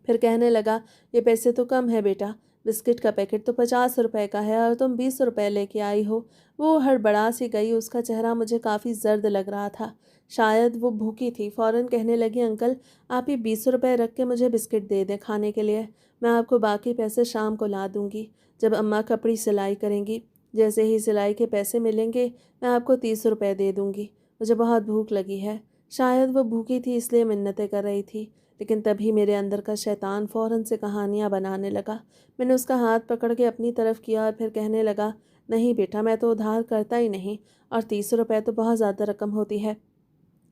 پھر کہنے لگا یہ پیسے تو کم ہے بیٹا، بسکٹ کا پیکٹ تو 50 روپے کا ہے اور تم 20 روپے لے کے آئی ہو۔ وہ ہڑبڑا سی گئی، اس کا چہرہ مجھے کافی زرد لگ رہا تھا، شاید وہ بھوکی تھی۔ فوراً کہنے لگی انکل آپ ہی 20 روپے رکھ کے مجھے بسکٹ دے دیں کھانے کے لیے، میں آپ کو باقی پیسے شام کو لا دوں گی جب اماں کپڑی سلائی کریں گی، جیسے ہی سلائی کے پیسے ملیں گے میں آپ کو 30 روپے دے دوں گی، مجھے بہت بھوک لگی ہے۔ شاید وہ بھوکی تھی اس لیے منتیں کر رہی تھی، لیکن تبھی میرے اندر کا شیطان فوراً سے کہانیاں بنانے لگا۔ میں نے اس کا ہاتھ پکڑ کے اپنی طرف کیا اور پھر کہنے لگا نہیں بیٹا میں تو ادھار کرتا ہی نہیں، اور 30 روپے تو بہت زیادہ رقم ہوتی ہے،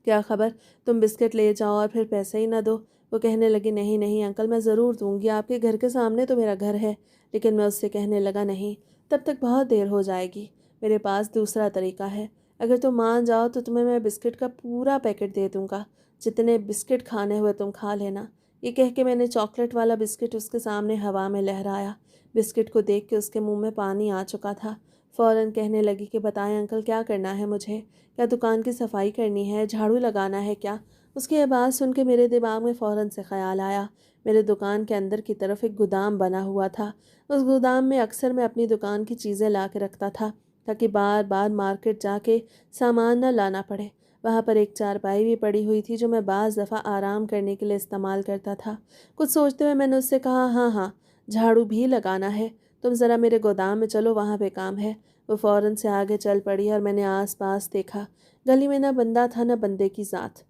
کیا خبر تم بسکٹ لے جاؤ اور پھر پیسے ہی نہ دو۔ وہ کہنے لگی نہیں نہیں انکل میں ضرور دوں گی، آپ کے گھر کے سامنے تو میرا گھر ہے۔ لیکن میں اس سے کہنے لگا نہیں، تب تک بہت دیر ہو جائے گی، میرے پاس دوسرا طریقہ ہے، اگر تم مان جاؤ تو تمہیں میں بسکٹ کا پورا پیکٹ دے دوں گا، جتنے بسکٹ کھانے ہوئے تم کھا لینا۔ یہ کہہ کے میں نے چاکلیٹ والا بسکٹ اس کے سامنے ہوا میں لہرایا۔ بسکٹ کو دیکھ کے اس کے منہ میں پانی آ چکا تھا۔ فوراً کہنے لگی کہ بتائیں انکل کیا کرنا ہے مجھے؟ کیا دکان کی صفائی کرنی ہے؟ جھاڑو لگانا ہے کیا؟ اس کی یہ بات سن کے میرے دماغ میں فوراً سے خیال آیا۔ میرے دکان کے اندر کی طرف ایک گودام بنا ہوا تھا۔ اس گودام میں اکثر میں اپنی دکان کی چیزیں لا کے رکھتا تھا تاکہ بار بار مارکیٹ جا کے سامان نہ لانا پڑے۔ وہاں پر ایک چارپائی بھی پڑی ہوئی تھی جو میں بعض دفعہ آرام کرنے کے لیے استعمال کرتا تھا۔ کچھ سوچتے ہوئے میں نے اس سے کہا، ہاں ہاں جھاڑو بھی لگانا ہے، تم ذرا میرے گودام میں چلو، وہاں پہ کام ہے۔ وہ فوراً سے آگے چل پڑی اور میں نے آس پاس دیکھا۔ گلی میں نہ بندہ تھا نہ بندے کی ذات،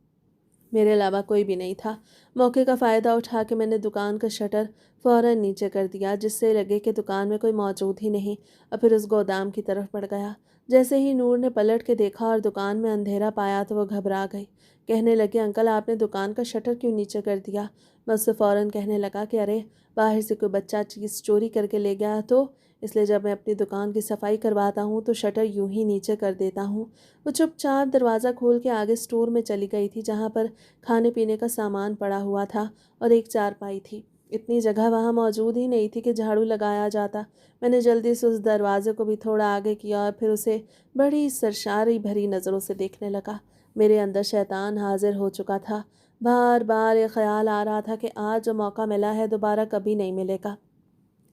میرے علاوہ کوئی بھی نہیں تھا۔ موقع کا فائدہ اٹھا کے میں نے دکان کا شٹر فوراً نیچے کر دیا جس سے لگے کہ دکان میں کوئی موجود ہی نہیں، اور پھر اس گودام کی طرف بڑھ گیا۔ جیسے ہی نور نے پلٹ کے دیکھا اور دکان میں اندھیرا پایا تو وہ گھبرا گئی۔ کہنے لگے، انکل آپ نے دکان کا شٹر کیوں نیچے کر دیا؟ میں اس سے فوراً کہنے لگا کہ ارے باہر سے کوئی بچہ چیز چوری کر کے لے گیا تو اس لیے جب میں اپنی دکان کی صفائی کرواتا ہوں تو شٹر یوں ہی نیچے کر دیتا ہوں۔ وہ چپ چاپ دروازہ کھول کے آگے اسٹور میں چلی گئی تھی جہاں پر کھانے پینے کا سامان پڑا ہوا تھا اور ایک چارپائی تھی۔ اتنی جگہ وہاں موجود ہی نہیں تھی کہ جھاڑو لگایا جاتا۔ میں نے جلدی سے اس دروازے کو بھی تھوڑا آگے کیا اور پھر اسے بڑی سرشاری بھری نظروں سے دیکھنے لگا۔ میرے اندر شیطان حاضر ہو چکا تھا۔ بار بار یہ خیال آ رہا تھا کہ آج جو موقع ملا ہے دوبارہ کبھی نہیں ملے گا۔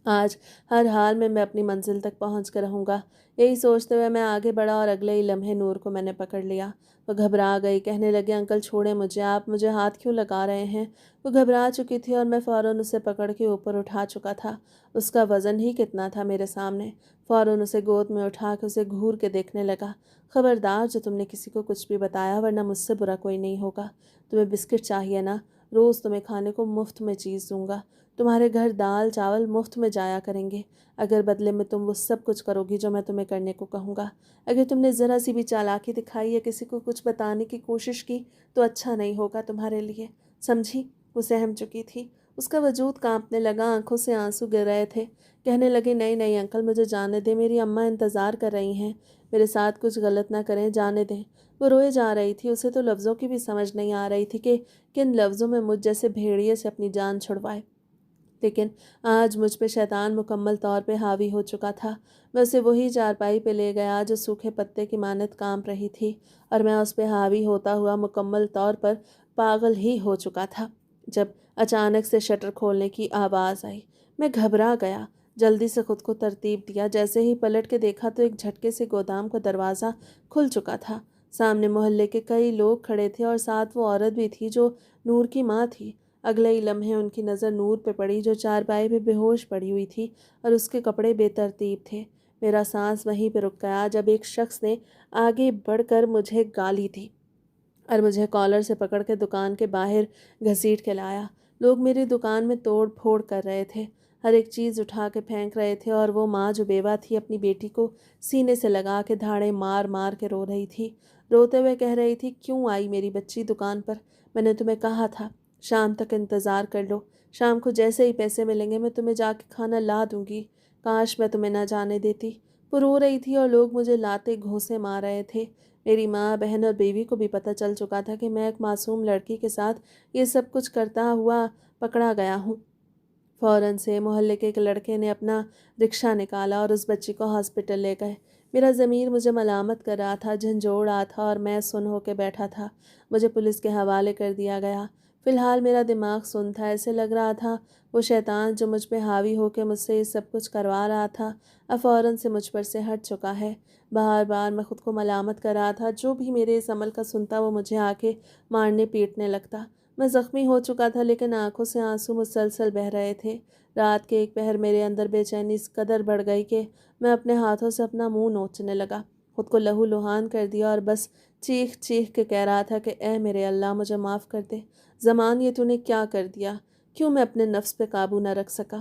آج ہر حال میں اپنی منزل تک پہنچ کر رہوں گا۔ یہی سوچتے ہوئے میں آگے بڑھا اور اگلے ہی لمحے نور کو میں نے پکڑ لیا۔ وہ گھبرا گئی، کہنے لگے، انکل چھوڑیں مجھے، آپ مجھے ہاتھ کیوں لگا رہے ہیں؟ وہ گھبرا چکی تھی اور میں فوراً اسے پکڑ کے اوپر اٹھا چکا تھا۔ اس کا وزن ہی کتنا تھا میرے سامنے۔ فوراً اسے گود میں اٹھا کے اسے گھور کے دیکھنے لگا۔ خبردار جو تم نے کسی کو کچھ بھی بتایا، ورنہ مجھ سے برا کوئی نہیں ہوگا۔ تمہیں بسکٹ چاہیے نا؟ روز تمہیں کھانے کو مفت میں چیز دوں گا۔ تمہارے گھر دال چاول مفت میں جایا کریں گے اگر بدلے میں تم وہ سب کچھ کرو گی جو میں تمہیں کرنے کو کہوں گا۔ اگر تم نے ذرا سی بھی چالاکی دکھائی یا کسی کو کچھ بتانے کی کوشش کی تو اچھا نہیں ہوگا تمہارے لیے، سمجھی؟ وہ سہم چکی تھی، اس کا وجود کانپنے لگا، آنکھوں سے آنسو گر رہے تھے۔ کہنے لگے، نہیں نہیں انکل مجھے جانے دیں، میری اماں انتظار کر رہی ہیں، میرے ساتھ کچھ غلط نہ کریں، جانے دیں۔ وہ روئے جا رہی تھی، اسے تو لفظوں کی بھی سمجھ نہیں آ رہی تھی کہ کن لفظوں میں مجھ جیسے بھیڑیے سے اپنی جان چھڑوائے۔ لیکن آج مجھ پہ شیطان مکمل طور پہ حاوی ہو چکا تھا۔ میں اسے وہی چارپائی پہ لے گیا جو سوکھے پتے کی مانند کانپ رہی تھی، اور میں اس پہ حاوی ہوتا ہوا مکمل طور پر پاگل ہی ہو چکا تھا جب اچانک سے شٹر کھولنے کی آواز آئی۔ میں گھبرا گیا، جلدی سے خود کو ترتیب دیا۔ جیسے ہی پلٹ کے دیکھا تو ایک جھٹکے سے گودام کا دروازہ کھل چکا تھا۔ سامنے محلے کے کئی لوگ کھڑے تھے اور ساتھ وہ عورت بھی تھی جو نور کی ماں تھی۔ اگلے ہی لمحے ان کی نظر نور پہ پڑی جو چارپائی پہ بے ہوش پڑی ہوئی تھی اور اس کے کپڑے بے ترتیب تھے۔ میرا سانس وہیں پہ رک گیا جب ایک شخص نے آگے بڑھ کر مجھے گالی دی اور مجھے کالر سے پکڑ کے دکان کے باہر گھسیٹ کے لایا۔ لوگ میری دکان میں توڑ پھوڑ کر رہے تھے، ہر ایک چیز اٹھا کے پھینک رہے تھے، اور وہ ماں جو بیوہ تھی اپنی بیٹی کو سینے سے لگا کے دھاڑے مار مار کے رو رہی تھی، روتے ہوئے کہہ رہی تھی، کیوں آئی میری بچی دکان پر؟ میں نے تمہیں کہا تھا شام تک انتظار کر لو، شام کو جیسے ہی پیسے ملیں گے میں تمہیں جا کے کھانا لا دوں گی، کاش میں تمہیں نہ جانے دیتی۔ وہ رو رہی تھی اور لوگ مجھے لاتے گھونسے مار رہے تھے۔ میری ماں، بہن اور بیوی کو بھی پتہ چل چکا تھا کہ میں ایک معصوم لڑکی کے ساتھ یہ سب کچھ کرتا ہوا پکڑا گیا ہوں۔ فوراً سے محلے کے ایک لڑکے نے اپنا رکشہ نکالا اور اس بچی کو ہاسپٹل لے گئے۔ میرا ضمیر مجھے ملامت کر رہا تھا، جھنجھوڑ رہا تھا، اور میں سن ہو کے بیٹھا تھا۔ مجھے پولیس کے حوالے کر دیا گیا۔ فی الحال میرا دماغ سن تھا، ایسے لگ رہا تھا وہ شیطان جو مجھ پہ حاوی ہو کے مجھ سے یہ سب کچھ کروا رہا تھا اب فوراً سے مجھ پر سے ہٹ چکا ہے۔ بار بار میں خود کو ملامت کر رہا تھا، جو بھی میرے اس عمل کا سنتا وہ مجھے آ کے مارنے پیٹنے لگتا۔ میں زخمی ہو چکا تھا لیکن آنکھوں سے آنسو مسلسل بہہ رہے تھے۔ رات کے ایک پہر میرے اندر بے چینی اس قدر بڑھ گئی کہ میں اپنے ہاتھوں سے اپنا منہ نوچنے لگا، خود کو لہو لہان کر دیا اور بس چیخ چیخ کے کہہ رہا تھا کہ اے میرے اللہ مجھے معاف کر دے، زمان یہ تو نے کیا کر دیا؟ کیوں میں اپنے نفس پہ قابو نہ رکھ سکا؟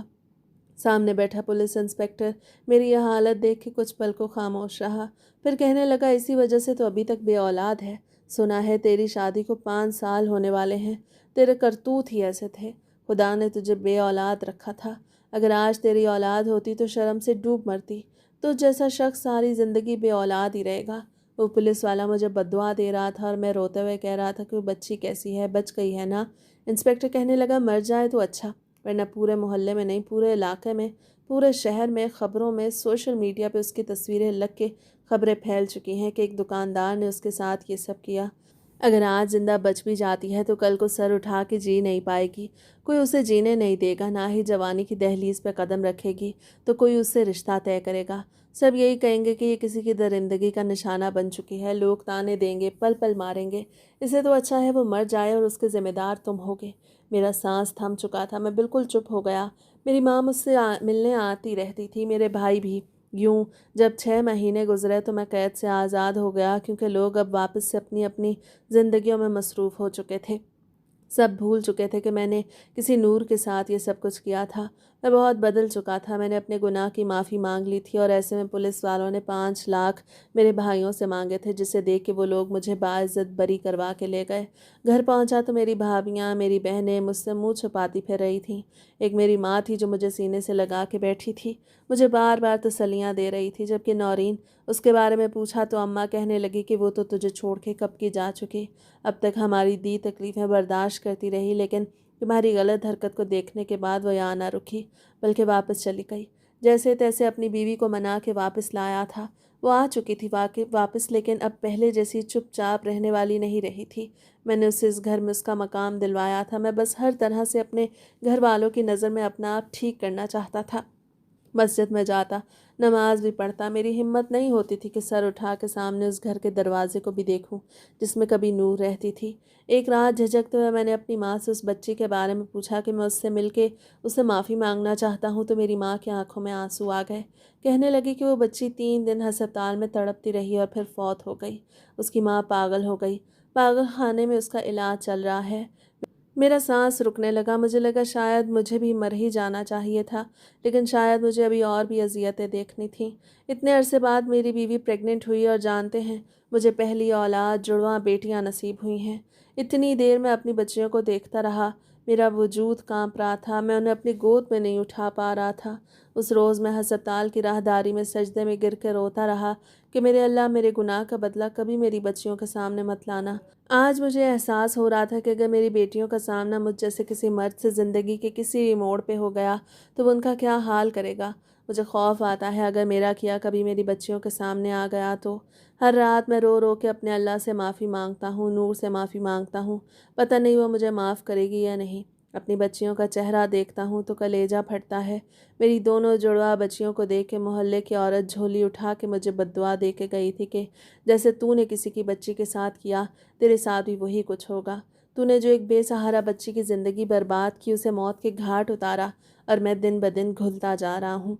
سامنے بیٹھا پولیس انسپکٹر میری یہ حالت دیکھ کے کچھ پل کو خاموش رہا، پھر کہنے لگا، اسی وجہ سے تو ابھی تک بے اولاد ہے۔ سنا ہے تیری شادی کو 5 سال ہونے والے ہیں، تیرے کرتوت ہی ایسے تھے، خدا نے تجھے بے اولاد رکھا تھا۔ اگر آج تیری اولاد ہوتی تو شرم سے ڈوب مرتی۔ تو جیسا شخص ساری زندگی بے اولاد ہی رہے گا۔ وہ پولیس والا مجھے بددعا دے رہا تھا اور میں روتے ہوئے کہہ رہا تھا کہ وہ بچی کیسی ہے، بچ گئی ہے نا۔ انسپکٹر کہنے لگا مر جائے تو اچھا، ورنہ پورے محلے میں نہیں، پورے علاقے میں، پورے شہر میں، خبروں میں، سوشل میڈیا پہ اس کی تصویریں لگ کے خبریں پھیل چکی ہیں کہ ایک دکاندار نے اس کے ساتھ یہ سب کیا۔ اگر آج زندہ بچ بھی جاتی ہے تو کل کو سر اٹھا کے جی نہیں پائے گی، کوئی اسے جینے نہیں دے گا، نہ ہی جوانی کی دہلیز پہ قدم رکھے گی تو کوئی اس سے رشتہ طے کرے گا۔ سب یہی کہیں گے کہ یہ کسی کی درندگی کا نشانہ بن چکی ہے، لوگ تانے دیں گے، پل پل ماریں گے، اسے تو اچھا ہے وہ مر جائے اور اس کے ذمہ دار تم ہوگے۔ میرا سانس تھم چکا تھا، میں بالکل چپ ہو گیا۔ میری ماں مجھ سے ملنے آتی رہتی تھی، میرے بھائی بھی۔ یوں جب 6 مہینے گزرے تو میں قید سے آزاد ہو گیا، کیونکہ لوگ اب واپس سے اپنی اپنی زندگیوں میں مصروف ہو چکے تھے۔ سب بھول چکے تھے کہ میں نے کسی نور کے ساتھ یہ سب کچھ کیا تھا۔ میں بہت بدل چکا تھا، میں نے اپنے گناہ کی معافی مانگ لی تھی، اور ایسے میں پولیس والوں نے 5 لاکھ میرے بھائیوں سے مانگے تھے، جسے دیکھ کے وہ لوگ مجھے باعزت بری کروا کے لے گئے۔ گھر پہنچا تو میری بھابیاں، میری بہنیں مجھ سے منہ چھپاتی پھر رہی تھیں۔ ایک میری ماں تھی جو مجھے سینے سے لگا کے بیٹھی تھی، مجھے بار بار تسلیاں دے رہی تھی، جبکہ نورین، اس کے بارے میں پوچھا تو اماں کہنے لگی کہ وہ تو تجھے چھوڑ کے کب کی جا چکی، اب تک ہماری دی تکلیفیں برداشت کرتی رہی، لیکن تمہاری غلط حرکت کو دیکھنے کے بعد وہ یہاں نہ رکی بلکہ واپس چلی گئی۔ جیسے تیسے اپنی بیوی کو منا کے واپس لایا تھا۔ وہ آ چکی تھی واپس، لیکن اب پہلے جیسی چپ چاپ رہنے والی نہیں رہی تھی۔ میں نے اسے اس گھر میں اس کا مقام دلوایا تھا، میں بس ہر طرح سے اپنے گھر والوں کی نظر میں اپنا آپ ٹھیک کرنا چاہتا تھا۔ مسجد میں جاتا، نماز بھی پڑھتا، میری ہمت نہیں ہوتی تھی کہ سر اٹھا کے سامنے اس گھر کے دروازے کو بھی دیکھوں جس میں کبھی نور رہتی تھی۔ ایک رات جھجکتے ہوئے میں نے اپنی ماں سے اس بچی کے بارے میں پوچھا کہ میں اس سے مل کے اس سے معافی مانگنا چاہتا ہوں، تو میری ماں کی آنکھوں میں آنسو آ گئے۔ کہنے لگی کہ وہ بچی 3 دن ہسپتال میں تڑپتی رہی اور پھر فوت ہو گئی۔ اس کی ماں پاگل ہو گئی، پاگل خانے میں اس کا علاج چل رہا ہے۔ میرا سانس رکنے لگا، مجھے لگا شاید مجھے بھی مر ہی جانا چاہیے تھا، لیکن شاید مجھے ابھی اور بھی اذیتیں دیکھنی تھیں۔ اتنے عرصے بعد میری بیوی پریگننٹ ہوئی، اور جانتے ہیں مجھے پہلی اولاد جڑواں بیٹیاں نصیب ہوئی ہیں۔ اتنی دیر میں اپنی بچیوں کو دیکھتا رہا، میرا وجود کانپ رہا تھا، میں انہیں اپنی گود میں نہیں اٹھا پا رہا تھا۔ اس روز میں ہسپتال کی راہداری میں سجدے میں گر کے روتا رہا کہ میرے اللہ، میرے گناہ کا بدلہ کبھی میری بچیوں کے سامنے مت لانا۔ آج مجھے احساس ہو رہا تھا کہ اگر میری بیٹیوں کا سامنا مجھ جیسے کسی مرد سے زندگی کے کسی بھی موڑ پہ ہو گیا تو وہ ان کا کیا حال کرے گا۔ مجھے خوف آتا ہے اگر میرا کیا کبھی میری بچیوں کے سامنے آ گیا تو۔ ہر رات میں رو رو کے اپنے اللہ سے معافی مانگتا ہوں، نور سے معافی مانگتا ہوں، پتہ نہیں وہ مجھے معاف کرے گی یا نہیں۔ اپنی بچیوں کا چہرہ دیکھتا ہوں تو کلیجہ پھٹتا ہے۔ میری دونوں جڑواں بچیوں کو دیکھ کے محلے کی عورت جھولی اٹھا کے مجھے بددعا دے کے گئی تھی کہ جیسے تو نے کسی کی بچی کے ساتھ کیا، تیرے ساتھ بھی وہی کچھ ہوگا۔ تو نے جو ایک بے سہارا بچی کی زندگی برباد کی، اسے موت کے گھاٹ اتارا، اور میں دن بدن گھلتا جا رہا ہوں۔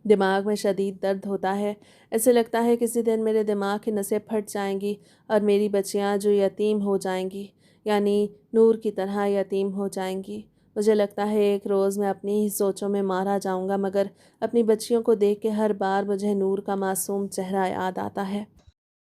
دماغ میں شدید درد ہوتا ہے، ایسے لگتا ہے کسی دن میرے دماغ کی نسیں پھٹ جائیں گی اور میری بچیاں جو یتیم ہو جائیں گی، یعنی نور کی طرح یتیم ہو جائیں گی۔ مجھے لگتا ہے ایک روز میں اپنی ہی سوچوں میں مارا جاؤں گا، مگر اپنی بچیوں کو دیکھ کے ہر بار مجھے نور کا معصوم چہرہ یاد آتا ہے۔